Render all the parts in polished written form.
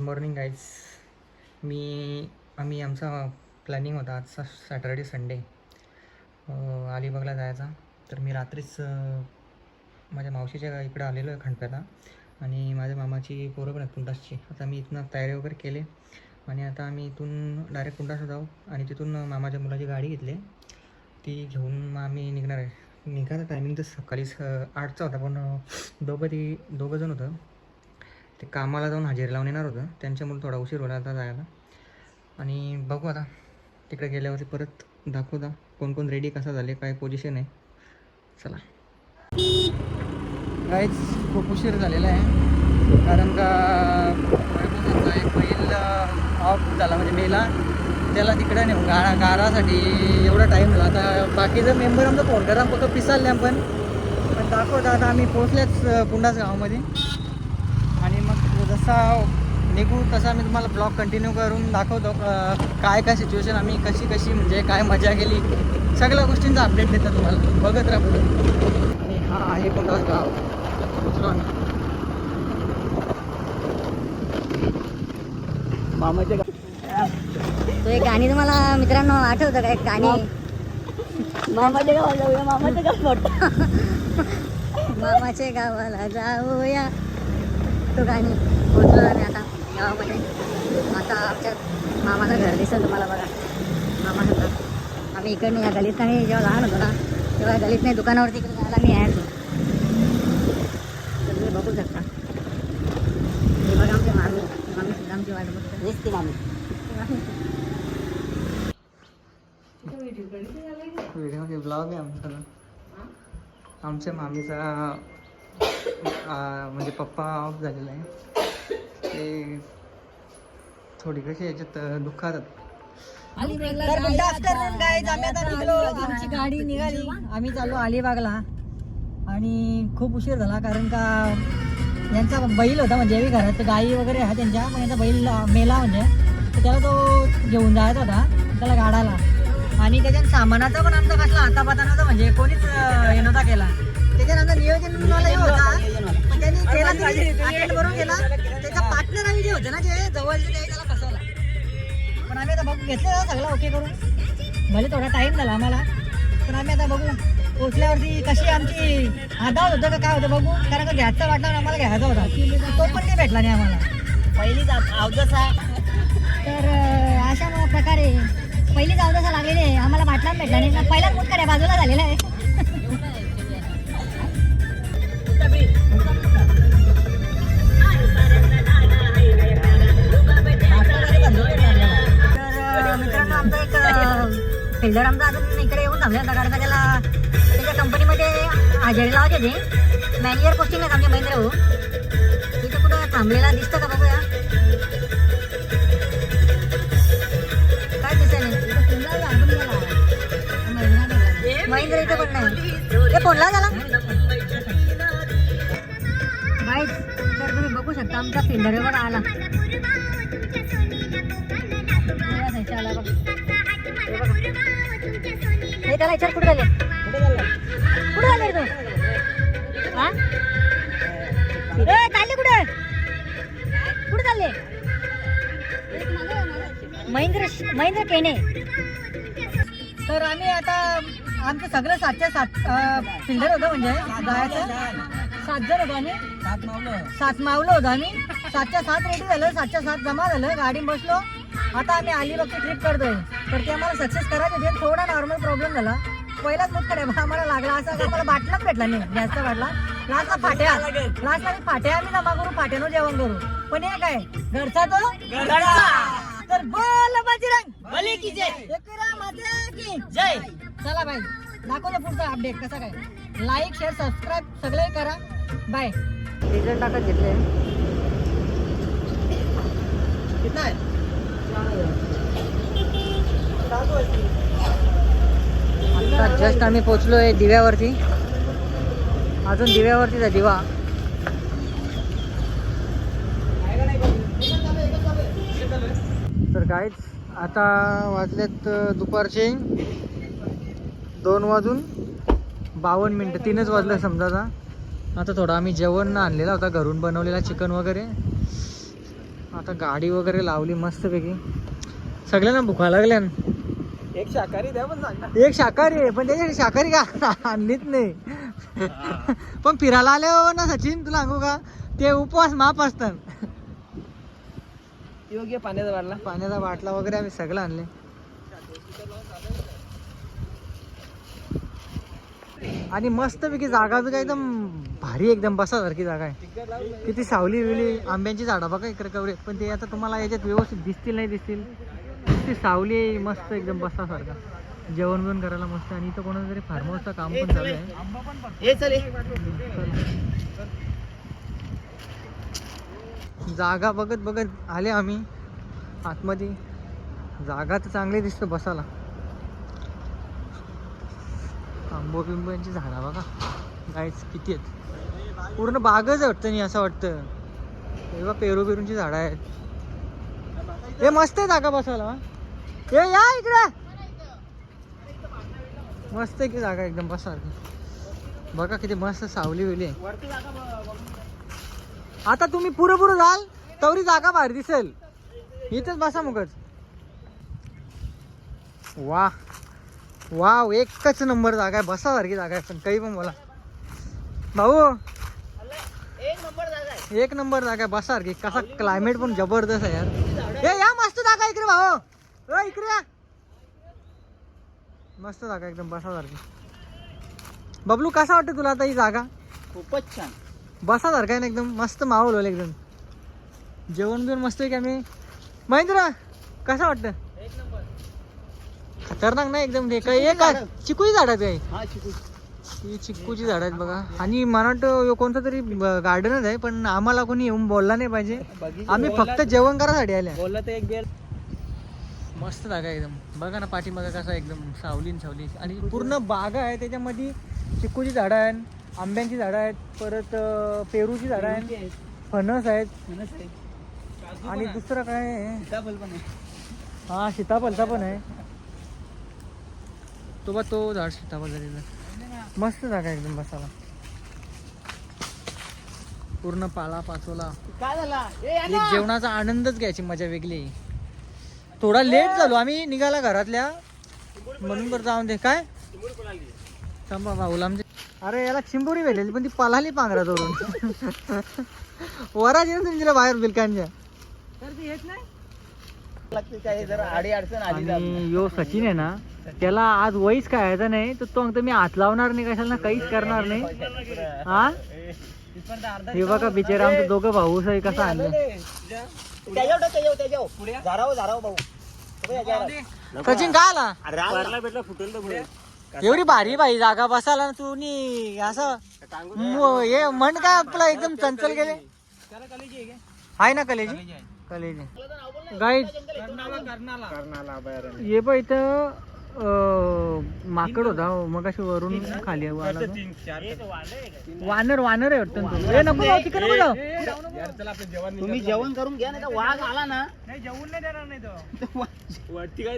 Morning guys. आम्ही आमचा planning होता आजचा सॅटर्डे संडे अलिबागला जायचा. तर मी रात्रीच माझ्या मावशीच्या इकडं आलेलो आहे खंडप्याला, आणि माझ्या मामाची पोरं पण आहेत पुंडासची. आता मी इथनं तयारी वगैरे केले आणि आता आम्ही इथून डायरेक्ट पुंडासला जाऊ आणि तिथून मामाच्या मुलाची गाडी घेतली, ती घेऊन मग आम्ही निघणार आहे. निघायचा टायमिंग तर सकाळी 8चा होता, पण दोघं जण होतं ते कामाला जाऊन हजेरी लावून येणार होतं, त्यांच्यामुळे थोडा उशीर होला आता जायला. आणि बघू आता तिकडे गेल्यावरती परत दाखवता कोण कोण रेडी, कसा झाले, काय पोझिशन आहे. चला काहीच खूप उशीर झालेला आहे, कारण का एक बैल ऑफ झाला म्हणजे मेला, त्याला तिकडं नेऊन गारासाठी एवढा टाईम झाला. आता बाकीचं मेंबर आमचा फोन करा फक्त पिसालले पण दाखवता. आता आम्ही पोचलेच पुंडास गावामध्ये, आणि मग जसा निघू तसा मी तुम्हाला ब्लॉग कंटिन्यू करून दाखवतो काय काय सिच्युएशन, आम्ही कशी म्हणजे काय मजा केली, सगळ्या गोष्टींचा अपडेट देतात तुम्हाला. बघत राहा पुढे. आणि हा आहे पुंडास गाव. मामाचे गाव. तो एक गाणी तुम्हाला मित्रांनो आठवतं का? एक गाणी मामाच्या गावाला जाऊया, मामाच्या गाव मोठं मामाच्या गावाला जाऊया, तो गाणी पोचलो आम्ही आता गावामध्ये. आता आमच्या मामाचं घर दिसेल तुम्हाला बघा. मामाचं आम्ही इकडनं या गलीत नाही, जेव्हा लहान होतो ना तेव्हा गलीत नाही दुकानावरती इकडे जायला मी यायचो. तर तुम्ही बघू शकता हे बघा आमचे मामी सुद्धा आमची वाट बघतात. दिसते मामी. व्हिडिओ ब्लॉग आहे आमचा. आमच्या मामीचा म्हणजे पप्पा ऑफ झालेला आहे, ते थोडी कशी याच्यात दुःखात. आमची गाडी निघाली, आम्ही चाललो अलिबागला. आणि खूप उशीर झाला कारण का यांचा बैल होता म्हणजे घरात गाई वगैरे आहे त्यांच्या, पण यांचा बैल मेला म्हणजे, तर त्याला तो घेऊन जायचा होता त्याला गाडाला. आणि त्याच्यात सामानाचा पण आमचा कसला हातापातानाचा म्हणजे कोणीच हे नव्हता केला. त्याच्यात आमचा नियोजन होता, पण त्यांनी अटेंड करून गेला. त्याचा पार्टनर आम्ही जे होते ना जे जवळचे त्याला फसवला. पण आम्ही आता बघू घेतलं सगळं ओके करून, भले थोडा टाईम झाला आम्हाला, पण आम्ही आता बघू पोचल्यावरती कशी आमची आधार होतं का काय होतं बघू. कारण का घ्यायचा वाटला आम्हाला घ्यायचा होता, तो पण काही भेटला नाही आम्हाला पहिलीच अवदसा. तर अशा प्रकारे पहिलीच अवदसा लागलेली आहे, आम्हाला बाटला भेटला नाही. पहिलाच मुतखड्या बाजूला झालेला आहे. तर मित्रांनो आमचा एक फिल्डर आमचा अजून इकडे येऊन थांबला होता, कारण का त्याला त्याच्या कंपनीमध्ये हजेरी लावायची होती. मॅनेजर पोस्टिंग आहे आमच्या महिंद्रा भाऊ. इथे कुठं थांबलेला दिसतं का बघूया. काय दिसत नाही महिंद्रा इथे पण नाही, ते फोनला झाला गाईज. तर तुम्ही बघू शकता आमचा फिल्डर बघा आला. हे त्याला विचार कुठे झाले, कुठे झाले तू? हा चालले कुठे, कुठे चालले? महेंद्र केने. तर आम्ही आता आमचं सगळं 7च्या7 फिल्डर होतं म्हणजे जायचं. 7 जण होतो आम्ही, 7 मावलं होतं आम्ही. 7च्या7 रेडी झालं, 7च्या7 जमा झालं, गाडी बसलो. आता आम्ही अलिबागची ट्रिप करतोय, तर ते आम्हाला सक्सेस करायचे होते. थोडा नॉर्मल प्रॉब्लेम झाला, पहिलाच मुतखड्या आम्हाला लागला. असं आम्हाला बाटलाच भेटला नाही, गॅसचा बाटला. लास्टला मी फाट्या आम्ही जमा करू, फाट्यानं जेवण करू. पण हे काय घरचा तो तर बोल बजरंग बली की जय, एकविरा माता की जय. चला बाय, दाखवलं पुढचा अपडेट कसा काय. लाईक शेअर सबस्क्राईब सगळे करा. बाय. डिझेल टाकत घेतले. कितना आहे? आता जस्ट आम्ही पोचलोय दिव्यावरती. अजून दिव्यावरतीच आहे दिवा. तर गाईज आता वाजलेत दुपारचे 2:52 3च वाजले समजा. आता थोडं आम्ही जेवण आणलेला होता घरून बनवलेला, चिकन वगैरे. आता गाडी वगैरे लावली मस्तपैकी. सगळ्यांना भुका लागल्या. एक शाकाहारी द्या पण सांगा. एक शाकाहारी आहे पण त्याच्यासाठी शाकाहारी का आणलीच नाही. पण फिरायला आल्यावर ना सचिन तुला सांगू का ते उपवास माप असतात. योग्य पाण्याचा वाढला. पाण्याचा बाटला वगैरे आम्ही सगळं आणले. आणि मस्तपैकी जागा बी एकदम भारी एकदम बसासारखी जागा आहे. किती सावली बिवली आंब्यांची झाडं बघा इकडे कवरे पण ते आता तुम्हाला याच्यात व्यवस्थित दिसतील नाही दिसतील. ती सावली आहे मस्त एकदम बसासारखा. जेवण बिवण करायला मस्त. आणि इथं कोणाचं तरी फार्म हाऊसचं काम पण चालू आहे. जागा बघत बघत आले आम्ही आतमध्ये. जागा तर चांगली दिसते बसायला. आंबो बिंबोची झाडा बघा गाईच किती आहेत. पूर्ण बागच वाटतं नाही असं वाटतं. तेव्हा पेरू पेरूंची झाडं आहेत. हे मस्त आहे जागा बसायला. हे या इकडे मस्त आहे की जागा एकदम बसायला. बघा किती मस्त सावली वेली आहे. आता तुम्ही पुरं जाल तवरी जागा बाहेर दिसेल. इथेच बसा मुगच. वा वाव एकच नंबर जागा आहे बसासारखी जागा आहे. पण काही पण बोला भाऊ एक नंबर जागा आहे बसासारखी. कसा क्लायमेट पण जबरदस्त आहे यार. हे या मस्त जागा इकडे भाऊ इकडे या. मस्त जागा एकदम बसासारखी. बबलू कसा वाटतं तुला आता ही जागा? खूपच छान बसासारखं आहे ना एकदम मस्त माहोल होईल एकदम. जेवण बिवण मस्त आहे की आम्ही. महेंद्र कसं वाटतं? खतरनाक नाही एकदम. ते काय एक चिकूची झाड आहेत हा चिकू. ही चिक्कूची झाड आहेत बघा. आणि मला वाटतं कोणतं तरी गार्डनच आहे पण आम्हाला कोणी येऊन बोलला नाही पाहिजे. आम्ही फक्त जेवण करायसाठी आल्या. बोलला तर एक बेल. मस्त जागा आहे एकदम. बघा ना पाठीमागं कसं एकदम सावली आणि पूर्ण बागा आहे. त्याच्यामध्ये चिक्कूची झाडं आहेत, आंब्यांची झाडं आहेत, परत पेरूची झाडं आहेत, फणस आहेत आणि दुसरं काय आहे? सीताफळ पण आहे. हा सीताफळचा पण आहे. तो झाड सीताफळ झालेलं. मस्त जागा एकदम बसायला. पूर्ण पाला पाचोला. काय झाला? एक जेवणाचा आनंदच घ्यायची मजा वेगळी. थोडा लेट झालो आम्ही निघाला घरातल्या म्हणून बरं जाऊन दे. काय थांबा भाऊला आमचे. अरे याला चिंबोरी भेटलेली पण ती पलाली पांघरा धरून. वराज येऊन तुमच्या बाहेर बिलकांच्या. लागते काय जरा आडी अडचण आली. आणि यो सचिन आहे ना त्याला आज वहीच खायचं नाही तर तो म्हणतो मी हात लावणार नाही कशाला काहीच करणार नाही. हा हे बघा बिचारा आमचं दोघं भाऊ कसं आणलं. सचिन काय आला भेटला फुटेल तर एवढी भारी बाई जागा बसायला ना तू नी असं हे म्हण काय आपला एकदम चंचल गेले. आहे ना कलेजी गाईड ये बघ इथं माकड होता मग अशी वरून खाली आला. वानर आहे वाटतं तो. ए नको जाऊ तिकडे नको जाऊ. तुम्ही जेवण करून घ्या नाही तर वाघ आला ना. जेवून नाही देणार नाही तो. वाटती काय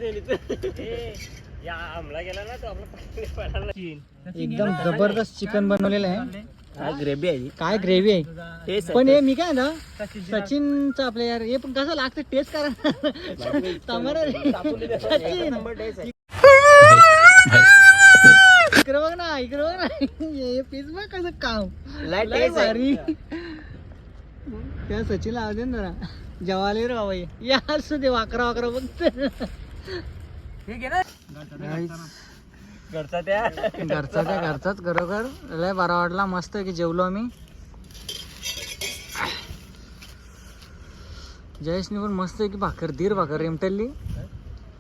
एकदम जबरदस्त चिकन बनवलेलं आहे. काय ग्रेव्ही आहे. काय ग्रेव्ही आहे. पण हे मी काय ना सचिनचं आपलं यार हे पण कसं लागतं टेस्ट करा. सचिन इकडे बघ ना हे पीस बघ कसं काम भारी. त्या सचिनला आवाज ना जरा जेवाले रे बाबा या असू दे. वाकरा बघ घरचाच खरोखर लय बरा वाटला. मस्त की जेवलो आम्ही. जयेशने पण मस्त की भाकर दीर भाकर रेमटल्ली.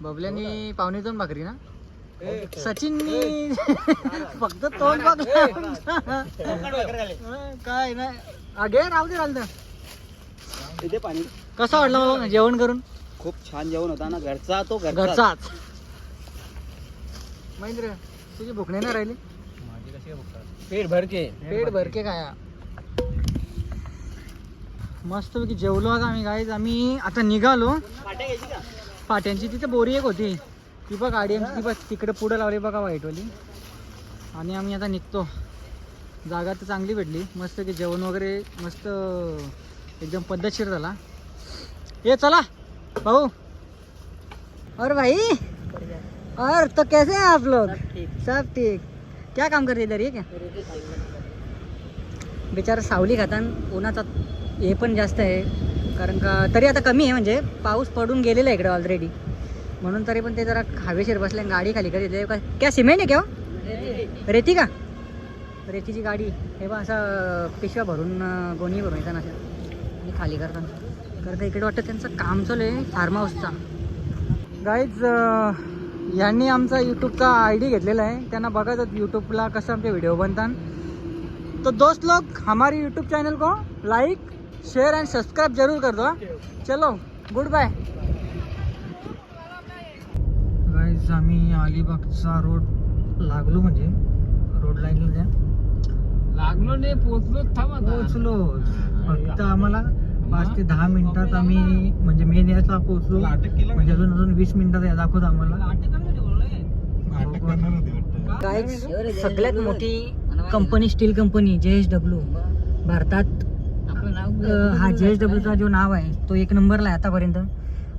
बबल्यानी 2.25 भाकरी ना. सचिननी फक्त तोंड बघ काय नाही. अगे राहू दे राहिलं. इथे पाणी. कसं वाटलं मला जेवण करून? खूप छान जेवण होता ना. घरचाच. महेंद्र तुझी भूक नाही ना राहिली? पेट भरके खाया. मस्त पैकी जेवलो आता आम्ही गाईज. आम्ही आता निघालो. फाट्यांची तिथे बोरी एक होती ती बघ गाडी आमची ती बघ तिकडे पुढे लावली बघा व्हाईटवाली. आणि आम्ही आता निघतो. जागा तर चांगली भेटली मस्त की जेवण वगैरे मस्त एकदम पद्धतशीर झाला. ये चला भाऊ। और भाई और तो कैसे हैं आप लोग? सब ठीक। क्या काम कर रहे इधर, ये क्या बिचारा सावली खातान, उन्हाचा हे पण जास्त आहे, कारण का तरी आता कमी आहे, म्हणजे पाऊस पडून गेलेला आहे इकडे ऑलरेडी, म्हणून तरी पण ते जरा हवेशीर बसले, गाडी खाली करी देते क्या सिमेंट आहे क्या हो? रेती का? रेतीची गाडी हे बा असं पिशव्या भरून गोणी भरून येतात असं आणि खाली करतात, कारण का इकडे वाटतं त्यांचं काम चालू आहे फार्म हाऊसचा. गाईज यांनी आमचा यूट्यूबचा ID घेतलेला आहे, त्यांना बघायचं यूट्यूबला कसं आमचे व्हिडिओ बनतात. तो दोस्त लोग हमारे यूट्यूब चैनल को लाइक शेयर एंड सब्सक्राइब जरूर कर दो. चलो गुड बाय. गाईज आम्ही अलिबागचा रोड लागलो, म्हणजे रोड लाईन लागलो नाही, पोहोचलो. फक्त आम्हाला 5 ते 10 मिनिटात आम्ही म्हणजे मेन याचा पोहोचलो, म्हणजे अजून 20 मिनिटात दाखवतो आम्हाला. गाईज सगळ्यात मोठी कंपनी, स्टील कंपनी JSW भारतात, हा JSWचा जो नाव आहे तो 1 नंबरला आहे आतापर्यंत.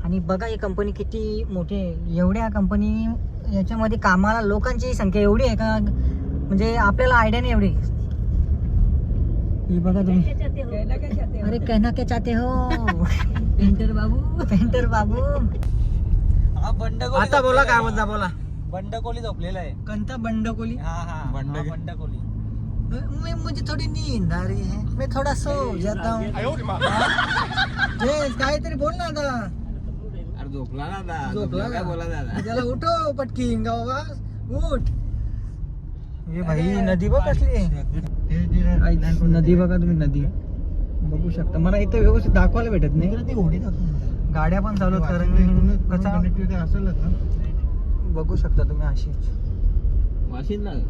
आणि बघा ही कंपनी किती मोठी आहे. एवढ्या कंपनी याच्यामध्ये कामाला लोकांची संख्या एवढी आहे का, म्हणजे आपल्याला आयडिया नाही एवढी. हे बघा तुम्ही, अरे कहना क्या चाहते हो पेंटर बाबू, पेंटर बाबू. आता बोला काय म्हणता, बोला. बंडकोली झोपलेला आहे. कोणता बंडकोली? हा बंडकोली. मैं मुझे थोड़ी नींद आ रही है, मैं थोड़ा सो जाता हूँ. काहीतरी बोल ना आता. अरे झोपला ना आता. झोपला काय का? बोला दादा. त्याला उठो पटकी गावा, उठ. ये भाई नदी बघ कसली आहे. नदी बघा तुम्ही, नदी बघू शकता. मला इथं व्यवस्थित दाखवायला भेटत नाही, गाड्या पण चालू आहेत, कारण कसा असेलच ना. बघू शकता तुम्ही अशीच वाशिंद ना इथं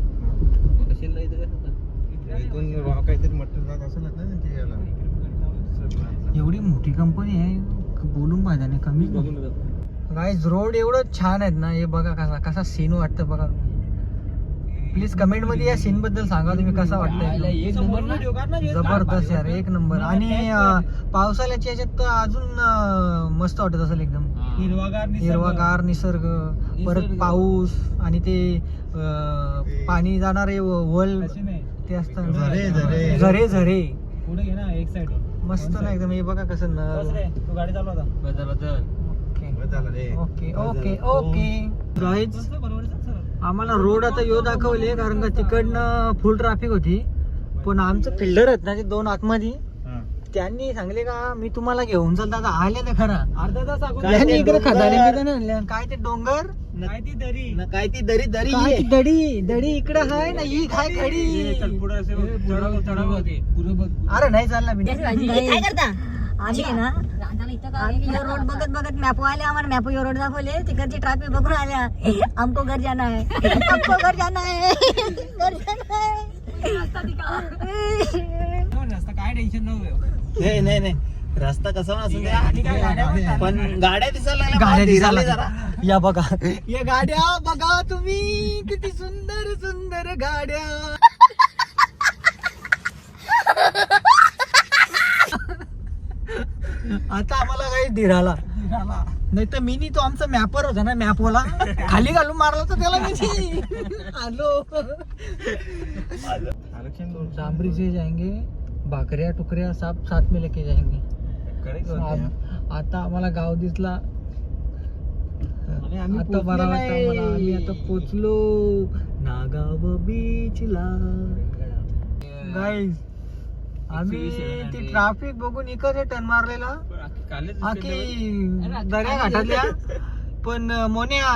काहीतरी मटेरियल जात असेल ना ते याला. एवढी मोठी कंपनी आहे, बोलून पाहिजे नाही कमी. गाईज रोड एवढं छान आहेत ना, हे बघा कसा कसा सीन वाटतं बघा. प्लीज कमेंट मध्ये या सीन बद्दल सांगा तुम्ही कसा वाटतंय. एक नंबर जबरदस्त यार, 1 नंबर. आणि पावसाळ्याच्या याच्यात तर अजून मस्त वाटत असेल एकदम. हिरवागार निसर्ग, परत पाऊस आणि ते पाणी जाणारे वल ते असतात, झरे झरे पुढे घे ना, एक साइड मस्त ना एकदम. हे बघा कसं तू गाडी चालवता. Okay okay okay. गाईज आम्हाला रोड आता यो दाखवले, कारण का तिकडनं फुल ट्रॅफिक होती, पण आमचं फिल्डर आहेत ना ते 2 आतमध्ये, त्यांनी सांगले का मी तुम्हाला घेऊन चालता. आता आले ना खरा अर्धा तास त्यांनी इकडे खदाने काय ते डोंगर, काय ती दरी काय ती दडी दडी इकडे आहे ना, ही काय खडी. पुढे चढाव होते पुढे बघ. अरे नाही चालला मी. काय करता आम्ही आहे ना, आम्ही यो रोड बघत बघत मॅपो आले, आम्हाला मॅपो यो रोड दाखवले, तिकडची ट्रॅफिक बघून आल्या. हमको घर जाना है, हमको घर जाना है, घर जाना है. रस्ता काय टेन्शन नव्हतं. नाही रस्ता कसा असेल पण गाड्या दिसायला गाड्या दिसायला या बघा, या गाड्या बघा तुम्ही, किती सुंदर सुंदर गाड्या. आता आम्हाला काही धीराला नाही तर मिनी तो आमचा मॅपर होता ना, मॅपोला खाली घालून मारला तर त्याला मी आलो. डांबरी से जाएंगे, भाकऱ्या टुकऱ्या सब साथ में लेके जाएंगे. आता आम्हाला गाव दिसला, आता बरा वाटतं आम्हाला. आम्ही आता पोचलो नागाव बीचला. गाईज आम्ही ती ट्रॅफिक बघून इकडे टर्न मारलेला, आखी दर्या घाटातल्या. पण मोन्या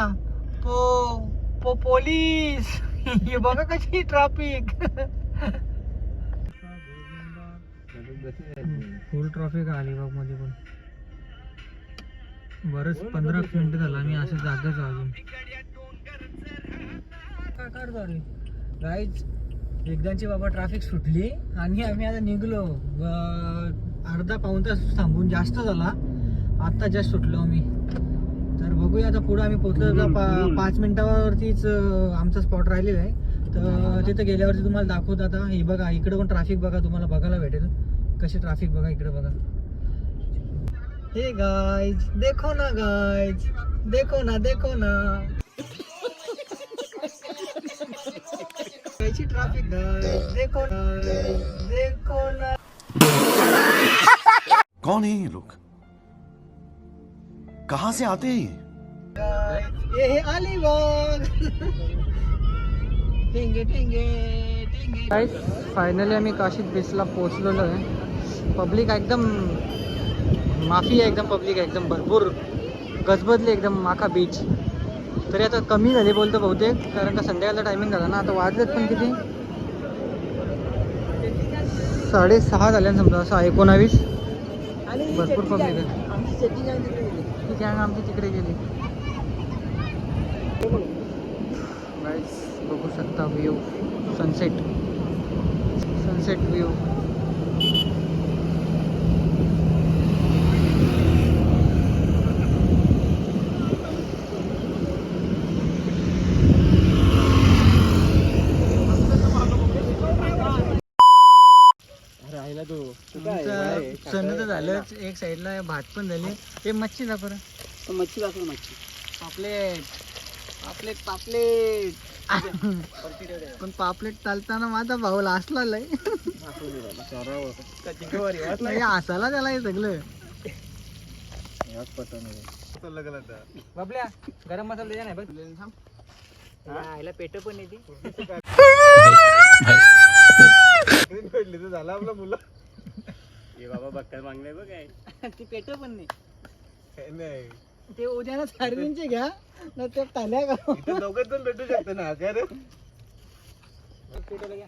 पोलीस हे बघा कशी ट्रॅफिक. फुल ट्रॅफिक आहे अलिबाग मध्ये पण. बरंच 15 मिनिटं झालं आम्ही असं जागेच अजून. गाईज एकदाची बाबा ट्रॅफिक सुटली आणि आम्ही आता निघलो. अर्धा पाऊण तास थांबून जास्त झाला, आत्ता जस्ट सुटलो आम्ही. तर बघूया आता पुढे आम्ही पोहोचलो. 5 मिनिटावरतीच आमचा स्पॉट राहिलेला आहे, तर तिथे गेल्यावरती तुम्हाला दाखवत. आता हे बघा इकडे पण ट्रॅफिक बघा, तुम्हाला बघायला भेटेल कशी ट्रॅफिक बघा इकडे बघा. हे गाइज देखो ना गाइज, देखो ना कैसी ट्रैफिक गाइज, देखो ना कौन है ये लोग? कहां से आते हैं ये? गाइज, ये है अलीबाग। टेंगे गाइज, फायनली आम्ही काशीत बीचला पोहोचलेलो आहे. पब्लिक एकदम माफी आहे, एकदम पब्लिक आहे, एकदम भरपूर गजबजली एकदम माखा बीच. तरी आता कमी झाली बोलतो बहुतेक, कारण का संध्याकाळचा टायमिंग झाला ना. आता वाजलेत पण किती, 6:30 झाले ना समजा, असं 19. भरपूर पब्लिक आहे. ती गँग आमची तिकडे गेली. गाईज बघू शकता व्ह्यू, सनसेट व्ह्यू. राहिला तू सण तर झालंच, एक साईडला भात पण झाली. ते मच्छी दाखव रे. मच्छी दाखव मच्छी. पापलेट पण पापलेट चालताना माझा भाऊ लासला लय. हसायला त्याला हे सगळं. बाबल्या गरम मसाला द्या नाही बस. ह्याला पेट पण येते. झाला आपला मुलं. हे बाबा बक्कल मागलाय बघ काय. ती पेट पण नाही. नाही ते उद्या ना सार्विनचे घ्या ना, ते टाल्या का दोघं पण भेटू शकतो ना. काय रे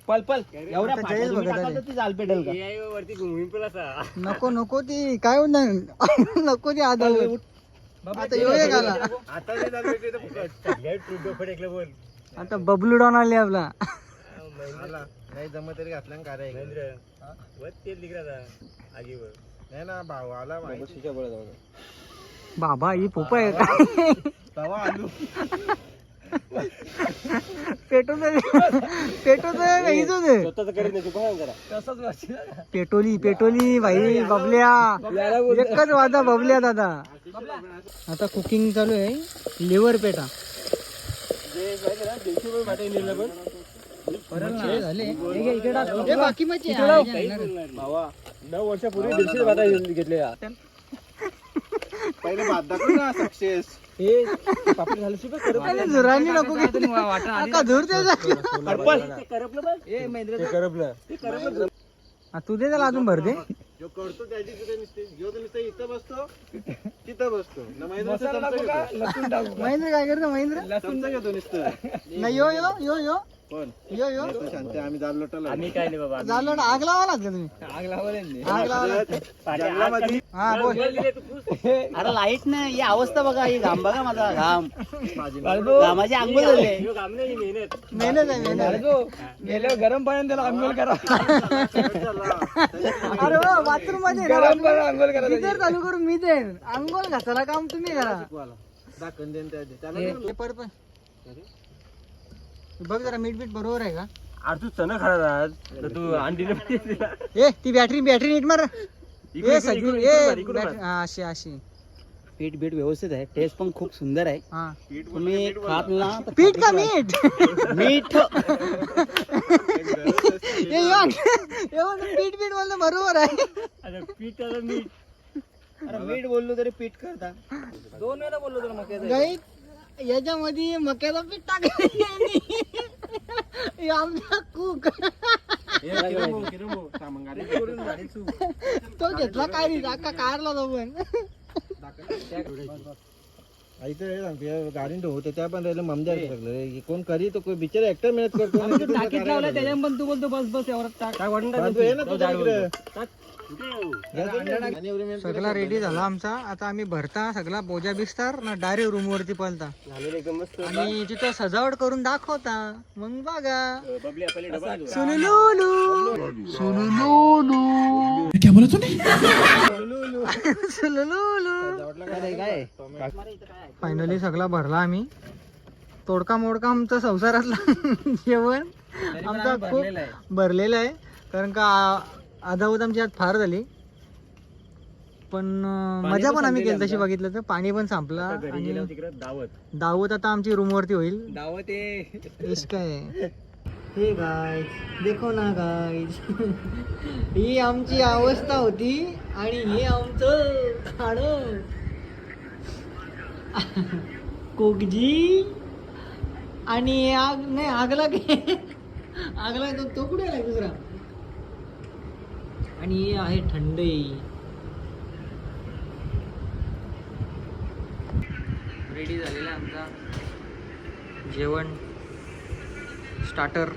पल एवढ्या जाईल बघा तरी. ती जाल पेटल का वरती घुमून पण असा. नको ती काय होणार. नको ती आधा आता येऊ आला. आता नाही जाल भेटते तर फुकट. बोल आता बबलू डॉन आले आपला. आला नाही जमत तरी घातला ना काय वर तेल निघाला आगीवर. नाही ना भाऊ आला माहिती. बाबा ही पोप आहे काय. तवा आलू पेटोली भाई बबल्या. एकच वादा बबल्या दादा. आता कुकिंग चालू आहे. लिव्हर पेटा बाकी मच्छी भावा 9 वर्षापूर्वी 150 बाटा घेतले. पहिले भात दाखव ना सक्सेस. पापड झालं शिकत झुरांनी नको का धूर त्याचा. तू दे त्याला अजून भर दे. जो करतो त्याची तिथे नसते. जो तो नुसतं इथं बसतो तिथं बसतो ना. महेंद्र काय करतो महेंद्र. लसूण घेतो नुसतं. नाही यो कोण यो शांत. आम्ही जाल लोटाला. आम्ही काय नाही बाबा. झालं ना. आग लावा लागत तुम्ही. आग लावले आग लावा. जंगलामध्ये हा बोल. अरे लाईट नाही. ही अवस्था बघा, ही घाम बघा माझा घाम. घामाची आंघोळ झाली. मेहनत आहे. गेल्यावर गरम पाण्याने त्याला अंघोळ करा. अरे वा बाथरूम मध्ये गरम पाणी अंघोळ करा. गिझर चालू करून मी देईन. अंघोळ घासायला काम तुम्ही करा. दाखवून देईन त्याला. हे पर पण बघ जरा मीठ बरोबर आहे का. अरे तू चणा खाणार आज तर तू अंडी ए ती बॅटरी नीट मार. ए सगळी अशी पीठ बीठ व्यवस्थित आहे. टेस्ट पण खूप सुंदर आहे. हा तुम्ही खात ना तर पीठ का मीठ. मीठ पीठ म्हणलं बरोबर आहे. पीठ मीठ. अरे मीठ बोललो तरी पीठ करता. 2 वेळा बोललो तर मग गाईस याच्यामध्ये मक्याचं पीठ टाकलं. आमचा कुक तो घेतला काय अख्खा कारला तो पण. इथे सांगते गाडी होते त्या पण राहिलं ममजा सगळं. कोण करी तो बिचारा ऍक्टर मेहनत करतो. टाकीत लावलं त्याच्या पण तू बोलतो बस एवढं काय वाटत. सगळा रेडी झाला आमचा. आता आम्ही भरता सगळा बोजा बिस्तार ना डायरेक्ट रूम वरती पळता. आणि तिथं सजावट करून दाखवता. मग बघा फायनली सगळा भरला आम्ही. तोडका मोडका आमचा संसारातला जेवण आमचा खूप भरलेला आहे. कारण का अदावत आमची आज फार झाली. पण मजा पण आम्ही केली तशी बघितलं तर पाणी पण संपला आणि तिकडे दावत दावत आता आमची रूमवरती होईल. दावत इस काय हे गाईज देखो ना गाईज ही आमची अवस्था होती आणि हे आमचं खाणं कोकजी आणि हे आग नाही आगला आगला तो कुठे आला दुसरा आणि हे आहे थंडई. रेडी झालेला आमचा जेवण स्टार्टर